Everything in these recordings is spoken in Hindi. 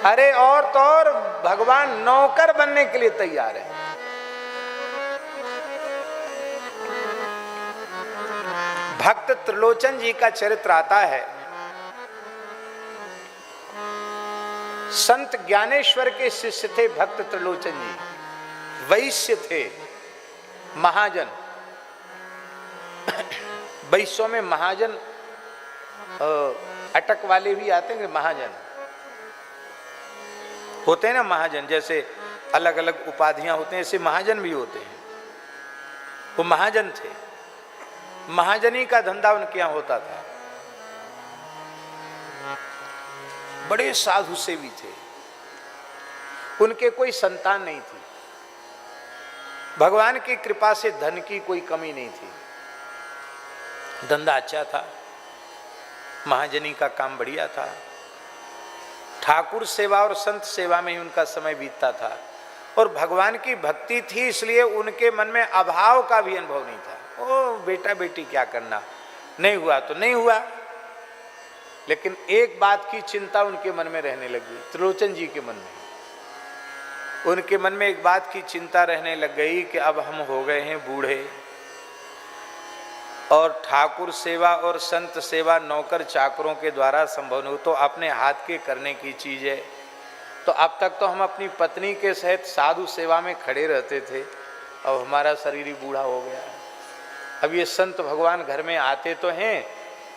अरे और तो और भगवान नौकर बनने के लिए तैयार है। भक्त त्रिलोचन जी का चरित्र आता है। संत ज्ञानेश्वर के शिष्य थे भक्त त्रिलोचन जी, वैश्य थे, महाजन। वैश्यों में महाजन अटक वाले भी आते हैं, महाजन होते हैं ना। महाजन जैसे अलग अलग उपाधियां होते हैं, ऐसे महाजन भी होते हैं। वो महाजन थे, महाजनी का धंधा उनके यहां होता था। बड़े साधु सेवी थे, उनके कोई संतान नहीं थी। भगवान की कृपा से धन की कोई कमी नहीं थी, धंधा अच्छा था, महाजनी का काम बढ़िया था। ठाकुर सेवा और संत सेवा में ही उनका समय बीतता था और भगवान की भक्ति थी, इसलिए उनके मन में अभाव का भी अनुभव नहीं था। ओ बेटा बेटी क्या करना, नहीं हुआ तो नहीं हुआ, लेकिन एक बात की चिंता उनके मन में रहने लगी। त्रिलोचन जी के मन में, उनके मन में एक बात की चिंता रहने लग गई कि अब हम हो गए हैं बूढ़े और ठाकुर सेवा और संत सेवा नौकर चाकरों के द्वारा संभव नहीं, तो अपने हाथ के करने की चीज है। तो अब तक तो हम अपनी पत्नी के सहित साधु सेवा में खड़े रहते थे, अब हमारा शरीर ही बूढ़ा हो गया है। अब ये संत भगवान घर में आते तो हैं,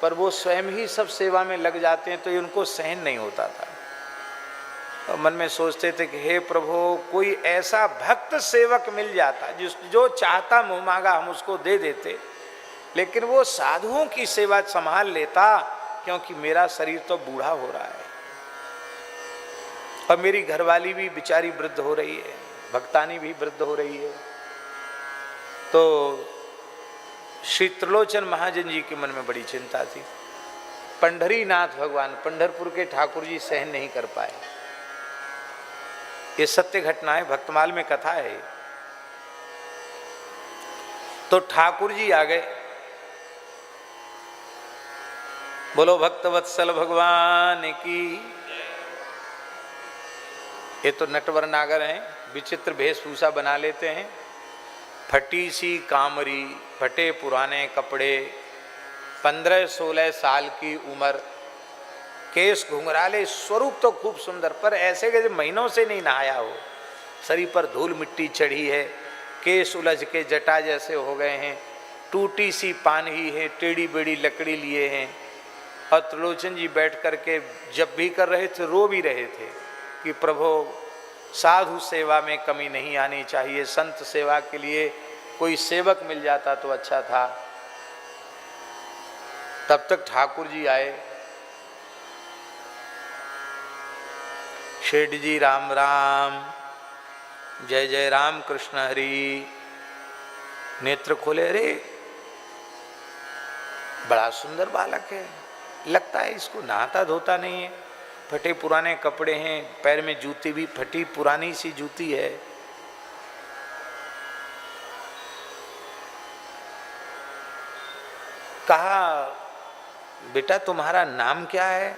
पर वो स्वयं ही सब सेवा में लग जाते हैं, तो ये उनको सहन नहीं होता था। तो मन में सोचते थे कि हे प्रभु, कोई ऐसा भक्त सेवक मिल जाता जो चाहता मुँह मांगा हम उसको दे देते, लेकिन वो साधुओं की सेवा संभाल लेता, क्योंकि मेरा शरीर तो बूढ़ा हो रहा है और मेरी घरवाली भी बेचारी वृद्ध हो रही है, भक्तानी भी वृद्ध हो रही है। तो श्री त्रिलोचन महाजन जी के मन में बड़ी चिंता थी। पंढरीनाथ भगवान, पंढरपुर के ठाकुर जी सहन नहीं कर पाए। ये सत्य घटना है, भक्तमाल में कथा है। तो ठाकुर जी आ गए, बोलो भक्तवत्सल भगवान की। ये तो नटवर नागर हैं, विचित्र वेशभूषा बना लेते हैं, फटी सी कामरी, फटे पुराने कपड़े, 15-16 साल की उम्र, केस घुंघराले, स्वरूप तो खूब सुंदर, पर ऐसे जैसे महीनों से नहीं नहाया हो। शरीर पर धूल मिट्टी चढ़ी है, केस उलझ के जटा जैसे हो गए हैं, टूटी सी पानही है, टेढ़ी बेड़ी लकड़ी लिए हैं। और त्रिलोचन जी बैठ करके जब भी कर रहे थे, रो भी रहे थे कि प्रभु साधु सेवा में कमी नहीं आनी चाहिए, संत सेवा के लिए कोई सेवक मिल जाता तो अच्छा था। तब तक ठाकुर जी आए। शेठ जी राम राम, जय जय राम कृष्ण हरि। नेत्र खोले, अरे बड़ा सुंदर बालक है, लगता है इसको नहाता धोता नहीं है, फटे पुराने कपड़े हैं, पैर में जूती भी फटी पुरानी सी जूती है। कहा बेटा तुम्हारा नाम क्या है?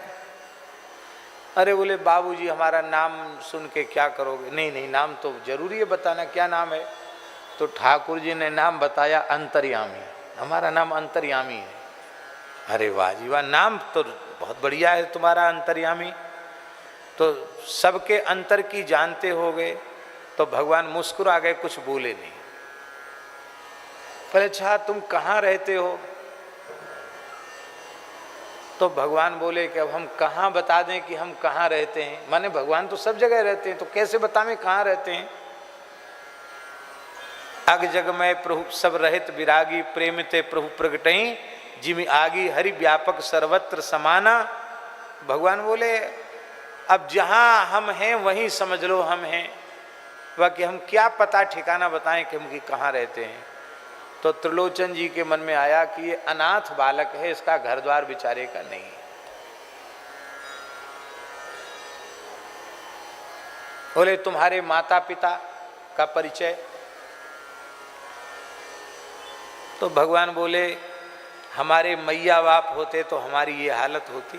अरे बोले बाबूजी हमारा नाम सुन के क्या करोगे? नहीं नहीं, नाम तो जरूरी है बताना, क्या नाम है? तो ठाकुर जी ने नाम बताया, अंतर्यामी, हमारा नाम अंतर्यामी है। अरे वाह जी वाह, नाम तो बहुत बढ़िया है तुम्हारा अंतर्यामी, तो सबके अंतर की जानते हो गए। तो भगवान मुस्कुरा गए, कुछ बोले नहीं। पर अच्छा तुम कहाँ रहते हो? तो भगवान बोले कि अब हम कहाँ बता दें कि हम कहाँ रहते हैं, माने भगवान तो सब जगह रहते हैं, तो कैसे बतावें कहाँ रहते हैं? अग जग में प्रभु सब रहित विरागी, प्रेम ते प्रभु प्रगटई, जिमि आगी हरि व्यापक सर्वत्र समाना। भगवान बोले अब जहाँ हम हैं वहीं समझ लो हम हैं, बाकी हम क्या पता ठिकाना बताएं कि हम कहाँ रहते हैं। तो त्रिलोचन जी के मन में आया कि ये अनाथ बालक है, इसका घर द्वार बेचारे का नहीं। बोले तुम्हारे माता पिता का परिचय? तो भगवान बोले हमारे मैया बाप होते तो हमारी ये हालत होती।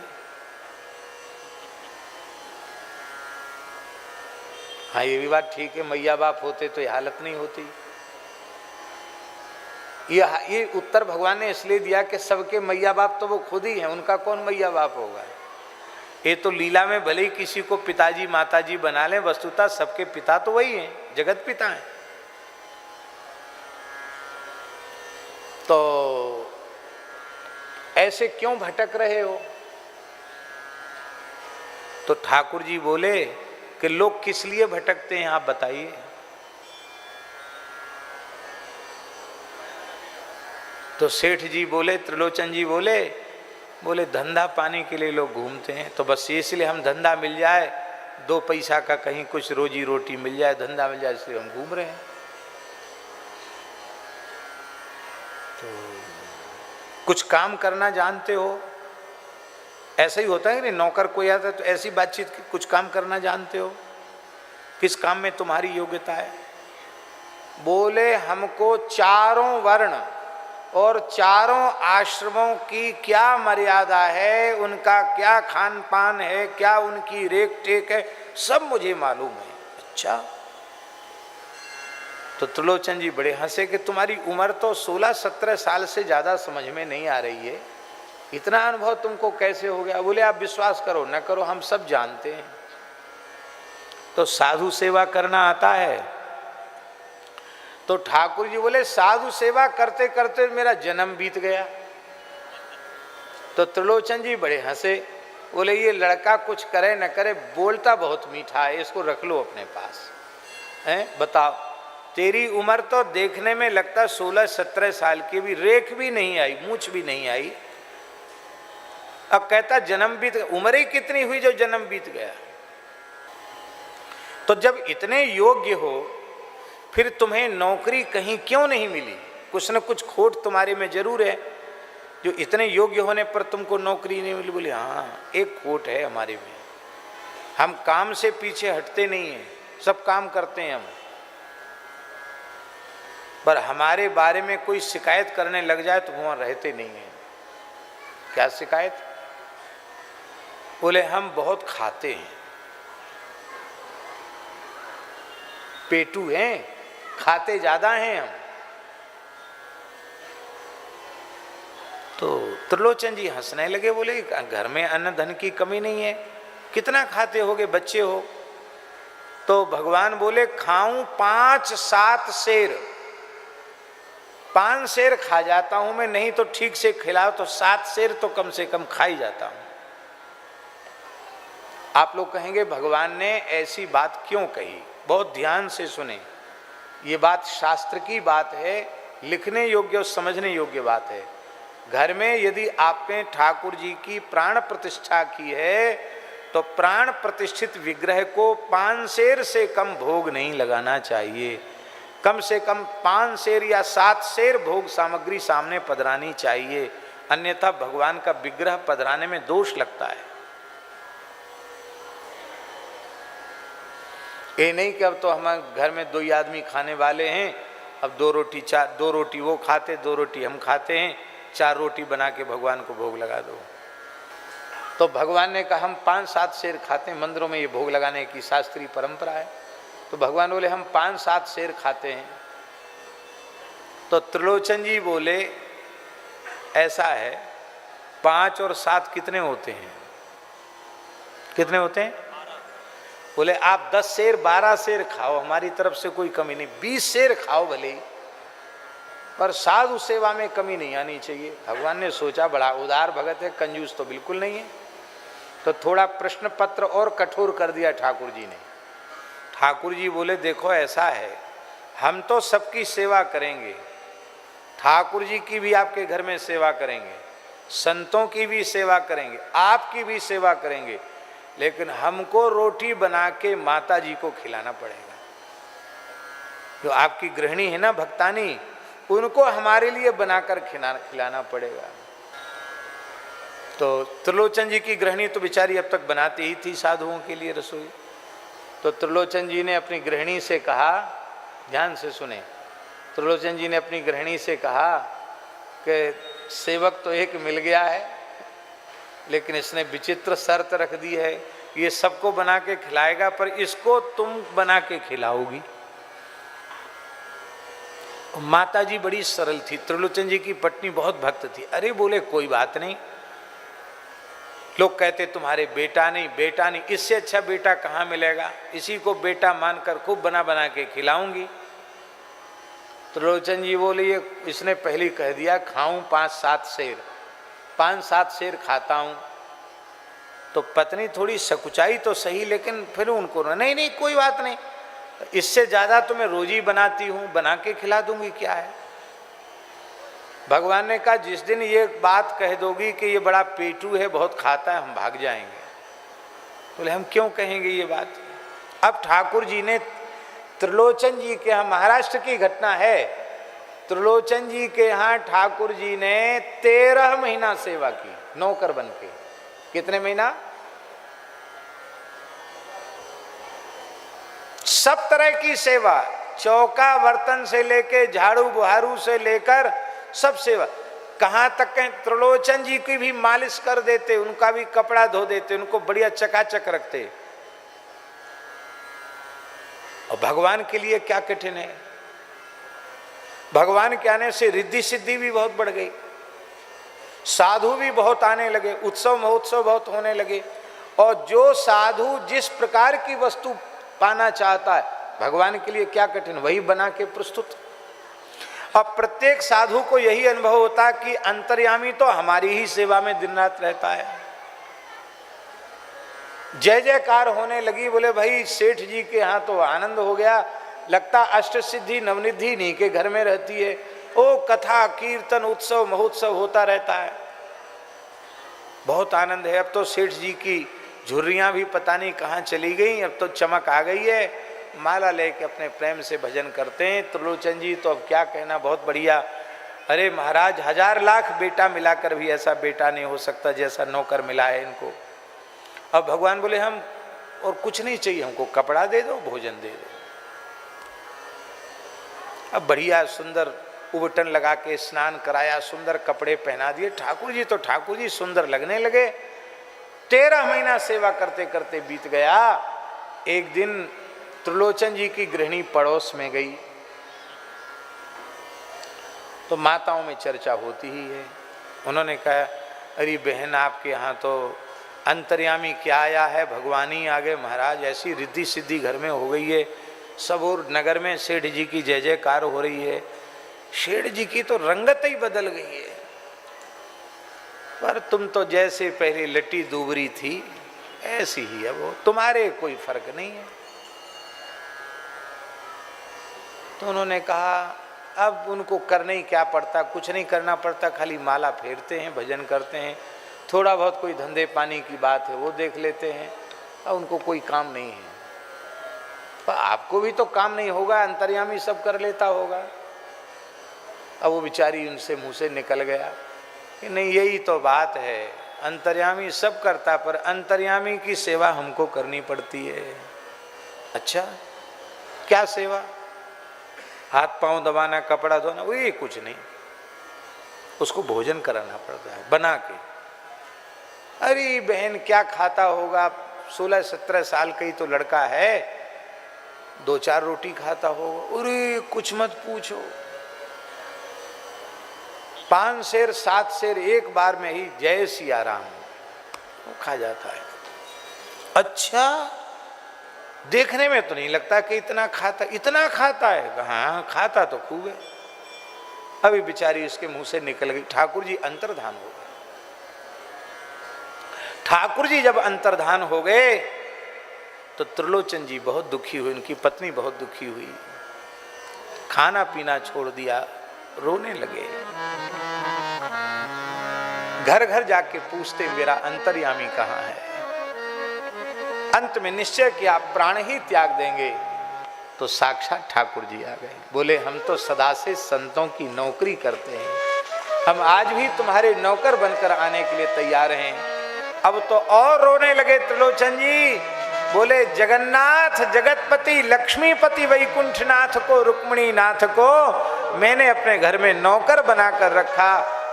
हाँ ये भी बात ठीक है, मैया बाप होते तो ये हालत नहीं होती। ये उत्तर भगवान ने इसलिए दिया कि सबके मैया बाप तो वो खुद ही हैं, उनका कौन मैया बाप होगा। ये तो लीला में भले ही किसी को पिताजी माताजी बना लें, वस्तुतः सबके पिता तो वही हैं, जगत पिता हैं। तो ऐसे क्यों भटक रहे हो? तो ठाकुर जी बोले कि लोग किस लिए भटकते हैं, आप बताइए। तो सेठ जी बोले, त्रिलोचन जी बोले धंधा पाने के लिए लोग घूमते हैं, तो बस इसलिए हम धंधा मिल जाए, 2 पैसा का कहीं कुछ रोजी रोटी मिल जाए, धंधा मिल जाए, इसलिए हम घूम रहे हैं। तो कुछ काम करना जानते हो? ऐसा ही होता है कि नौकर कोई आता है तो ऐसी बातचीत, कुछ काम करना जानते हो? किस काम में तुम्हारी योग्यता है? बोले हमको चारों वर्ण और चारों आश्रमों की क्या मर्यादा है, उनका क्या खान पान है, क्या उनकी रेख टेक है, सब मुझे मालूम है। अच्छा। तो त्रिलोचन जी बड़े हंसे कि तुम्हारी उम्र तो 16-17 साल से ज़्यादा समझ में नहीं आ रही है, इतना अनुभव तुमको कैसे हो गया? बोले आप विश्वास करो न करो, हम सब जानते हैं। तो साधु सेवा करना आता है? तो ठाकुर जी बोले साधु सेवा करते करते मेरा जन्म बीत गया। तो त्रिलोचन जी बड़े हंसे, बोले ये लड़का कुछ करे न करे, बोलता बहुत मीठा है, इसको रख लो अपने पास। हैं बताओ, तेरी उम्र तो देखने में लगता 16-17 साल की, भी रेख भी नहीं आई, मूछ भी नहीं आई, अब कहता जन्म बीत गया। उम्र ही कितनी हुई जो जन्म बीत गया? तो जब इतने योग्य हो फिर तुम्हें नौकरी कहीं क्यों नहीं मिली? कुछ न कुछ खोट तुम्हारे में जरूर है, जो इतने योग्य होने पर तुमको नौकरी नहीं मिली। बोले हाँ एक खोट है हमारे में, हम काम से पीछे हटते नहीं हैं, सब काम करते हैं हम, पर हमारे बारे में कोई शिकायत करने लग जाए तो वहां रहते नहीं हैं। क्या शिकायत? बोले हम बहुत खाते हैं, पेटू हैं, खाते ज्यादा हैं हम। तो त्रिलोचन जी हंसने लगे, बोले घर में अन्न धन की कमी नहीं है, कितना खाते होगे, बच्चे हो? तो भगवान बोले खाऊं 5-7 शेर, 5 शेर खा जाता हूं मैं, नहीं तो ठीक से खिलाओ तो 7 शेर तो कम से कम खा ही जाता हूं। आप लोग कहेंगे भगवान ने ऐसी बात क्यों कही? बहुत ध्यान से सुने, ये बात शास्त्र की बात है, लिखने योग्य और समझने योग्य बात है। घर में यदि आपने ठाकुर जी की प्राण प्रतिष्ठा की है तो प्राण प्रतिष्ठित विग्रह को 5 शेर से कम भोग नहीं लगाना चाहिए, कम से कम 5 शेर या 7 शेर भोग सामग्री सामने पधरानी चाहिए, अन्यथा भगवान का विग्रह पधराने में दोष लगता है। ये नहीं कि अब तो हम घर में 2 ही आदमी खाने वाले हैं, अब 2 रोटी वो खाते, 2 रोटी हम खाते हैं, 4 रोटी बना के भगवान को भोग लगा दो। तो भगवान ने कहा हम 5-7 शेर खाते हैं, मंदिरों में ये भोग लगाने की शास्त्रीय परंपरा है। तो भगवान बोले हम 5-7 शेर खाते हैं। तो त्रिलोचन जी बोले ऐसा है, 5 और 7 कितने होते हैं? कितने होते हैं? बोले आप 10 शेर 12 शेर खाओ, हमारी तरफ से कोई कमी नहीं, 20 शेर खाओ भले ही, पर साधु सेवा में कमी नहीं आनी चाहिए। भगवान ने सोचा बड़ा उदार भगत है, कंजूस तो बिल्कुल नहीं है, तो थोड़ा प्रश्न पत्र और कठोर कर दिया ठाकुर जी ने। ठाकुर जी बोले देखो ऐसा है, हम तो सबकी सेवा करेंगे, ठाकुर जी की भी आपके घर में सेवा करेंगे, संतों की भी सेवा करेंगे, आपकी भी सेवा करेंगे, लेकिन हमको रोटी बना के माता जी को खिलाना पड़ेगा। जो आपकी गृहिणी है ना भक्तानी, उनको हमारे लिए बनाकर खिलाना पड़ेगा। तो त्रिलोचन जी की गृहिणी तो बेचारी अब तक बनाती ही थी साधुओं के लिए रसोई। तो त्रिलोचन जी ने अपनी गृहिणी से कहा, ध्यान से सुने, त्रिलोचन जी ने अपनी गृहिणी से कहा कि सेवक तो एक मिल गया है, लेकिन इसने विचित्र शर्त रख दी है ये सबको बना के खिलाएगा, पर इसको तुम बना के खिलाओगी। माता जी बड़ी सरल थी, त्रिलोचन जी की पत्नी बहुत भक्त थी। अरे बोले कोई बात नहीं, लोग कहते तुम्हारे बेटा नहीं बेटा नहीं, इससे अच्छा बेटा कहाँ मिलेगा, इसी को बेटा मानकर खूब बना बना के खिलाऊंगी। त्रिलोचन जी बोले ये इसने पहले कह दिया खाऊं 5-7 शेर, 5-7 शेर खाता हूं। तो पत्नी थोड़ी सकुचाई तो सही, लेकिन फिर उनको नहीं नहीं कोई बात नहीं, इससे ज्यादा तो मैं रोज ही बनाती हूं, बना के खिला दूंगी, क्या है। भगवान ने कहा जिस दिन ये बात कह दोगी कि ये बड़ा पेटू है, बहुत खाता है, हम भाग जाएंगे। बोले हम क्यों कहेंगे ये बात। अब ठाकुर जी ने त्रिलोचन जी के यहाँ, महाराष्ट्र की घटना है, त्रिलोचन जी के यहाँ ठाकुर जी ने 13 महीना सेवा की नौकर बन के। कितने महीना? सब तरह की सेवा, चौका बर्तन से लेके झाड़ू बुहारू से लेकर सब सेवा। कहां तक कहें त्रिलोचन जी की भी मालिश कर देते, उनका भी कपड़ा धो देते, उनको बढ़िया चकाचक रखते। और भगवान के लिए क्या कठिन है, भगवान के आने से रिद्धि सिद्धि भी बहुत बढ़ गई, साधु भी बहुत आने लगे, उत्सव महोत्सव बहुत होने लगे। और जो साधु जिस प्रकार की वस्तु पाना चाहता है, भगवान के लिए क्या कठिन, वही बना के प्रस्तुत। अब प्रत्येक साधु को यही अनुभव होता कि अंतर्यामी तो हमारी ही सेवा में दिन रात रहता है। जय जयकार होने लगी, बोले भाई सेठ जी के यहाँ तो आनंद हो गया, लगता अष्ट सिद्धि नवनिधि नहीं के घर में रहती है। ओ कथा कीर्तन उत्सव महोत्सव होता रहता है, बहुत आनंद है। अब तो सेठ जी की झुर्रियां भी पता नहीं कहाँ चली गई, अब तो चमक आ गई है, माला लेके अपने प्रेम से भजन करते हैं। त्रिलोचन जी तो अब क्या कहना, बहुत बढ़िया। अरे महाराज 1000 लाख बेटा मिलाकर भी ऐसा बेटा नहीं हो सकता जैसा नौकर मिला है इनको। अब भगवान बोले हम और कुछ नहीं चाहिए, हमको कपड़ा दे दो, भोजन दे दो। अब बढ़िया सुंदर उबटन लगा के स्नान कराया, सुंदर कपड़े पहना दिए। ठाकुर जी तो ठाकुर जी सुंदर लगने लगे। 13 महीना सेवा करते करते बीत गया। एक दिन त्रिलोचन जी की गृहिणी पड़ोस में गई तो माताओं में चर्चा होती ही है। उन्होंने कहा अरे बहन आपके यहाँ तो अंतर्यामी क्या आया है, भगवान ही आ गए महाराज, ऐसी रिद्धि सिद्धि घर में हो गई है, सब और नगर में सेठ जी की जय जयकार हो रही है। सेठ जी की तो रंगत ही बदल गई है, पर तुम तो जैसे पहले लट्टी दूबरी थी ऐसी ही है वो, तुम्हारे कोई फर्क नहीं है। तो उन्होंने कहा अब उनको करना ही क्या पड़ता, कुछ नहीं करना पड़ता, खाली माला फेरते हैं, भजन करते हैं, थोड़ा बहुत कोई धंधे पानी की बात है वो देख लेते हैं, और उनको कोई काम नहीं है। पर आपको भी तो काम नहीं होगा, अंतर्यामी सब कर लेता होगा। अब वो बेचारी उनसे मुंह से निकल गया कि नहीं यही तो बात है, अंतर्यामी सब करता पर अंतर्यामी की सेवा हमको करनी पड़ती है। अच्छा क्या सेवा? हाथ पांव दबाना, कपड़ा धोना, वो ये कुछ नहीं, उसको भोजन कराना पड़ता है बना के। अरे बहन क्या खाता होगा, 16-17 साल का ही तो लड़का है, 2-4 रोटी खाता होगा। अरे कुछ मत पूछो, 5 शेर 7 शेर एक बार में ही जय सिया राम वो खा जाता है। अच्छा देखने में तो नहीं लगता कि इतना खाता है। हाँ खाता तो खूब है। अभी बेचारी उसके मुंह से निकल गई। ठाकुर जी अंतर्धान हो गए। ठाकुर जी जब अंतर्धान हो गए तो त्रिलोचन जी बहुत दुखी हुई, उनकी पत्नी बहुत दुखी हुई, खाना पीना छोड़ दिया, रोने लगे। घर घर जाके पूछते मेरा अंतर्यामी कहाँ है। अंत में निश्चय किया प्राण ही त्याग देंगे तो साक्षात ठाकुर जी आ गए। बोले हम तो सदा से संतों की नौकरी करते हैं, हम आज भी तुम्हारे नौकर बनकर आने के लिए तैयार हैं। अब तो और रोने लगे त्रिलोचन जी। बोले जगन्नाथ जगतपति लक्ष्मीपति वैकुंठनाथ को, रुक्मिणी नाथ को मैंने अपने घर में नौकर बनाकर रखा,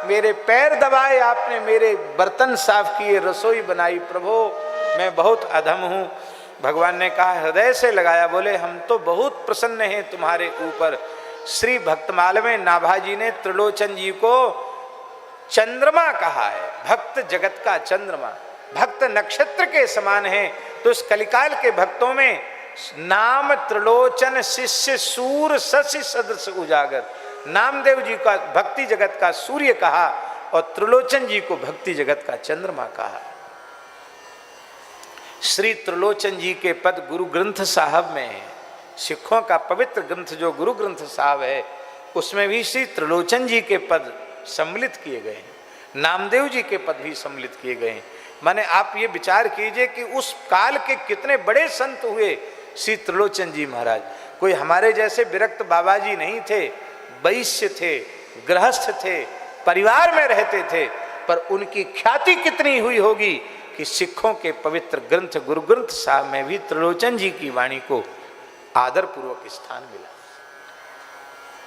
मेरे पैर दबाए आपने, मेरे बर्तन साफ किए, रसोई बनाई। प्रभु मैं बहुत अधम हूँ। भगवान ने कहा, हृदय से लगाया, बोले हम तो बहुत प्रसन्न हैं तुम्हारे ऊपर। श्री भक्तमाल में नाभाजी ने त्रिलोचन जी को चंद्रमा कहा है, भक्त जगत का चंद्रमा, भक्त नक्षत्र के समान है। तो इस कलिकाल के भक्तों में नाम त्रिलोचन शिष्य सूर शशि सदृश उजागर, नामदेव जी का भक्ति जगत का सूर्य कहा और त्रिलोचन जी को भक्ति जगत का चंद्रमा कहा। श्री त्रिलोचन जी के पद गुरु ग्रंथ साहब में है। सिखों का पवित्र ग्रंथ जो गुरु ग्रंथ साहब है, उसमें भी श्री त्रिलोचन जी के पद सम्मिलित किए गए हैं, नामदेव जी के पद भी सम्मिलित किए गए हैं। माने आप ये विचार कीजिए कि उस काल के कितने बड़े संत हुए श्री त्रिलोचन जी महाराज। कोई हमारे जैसे विरक्त बाबा जी नहीं थे, वैश्य थे, गृहस्थ थे, परिवार में रहते थे, पर उनकी ख्याति कितनी हुई होगी कि सिखों के पवित्र ग्रंथ गुरु ग्रंथ साहब में भी त्रिलोचन जी की वाणी को आदरपूर्वक स्थान मिला।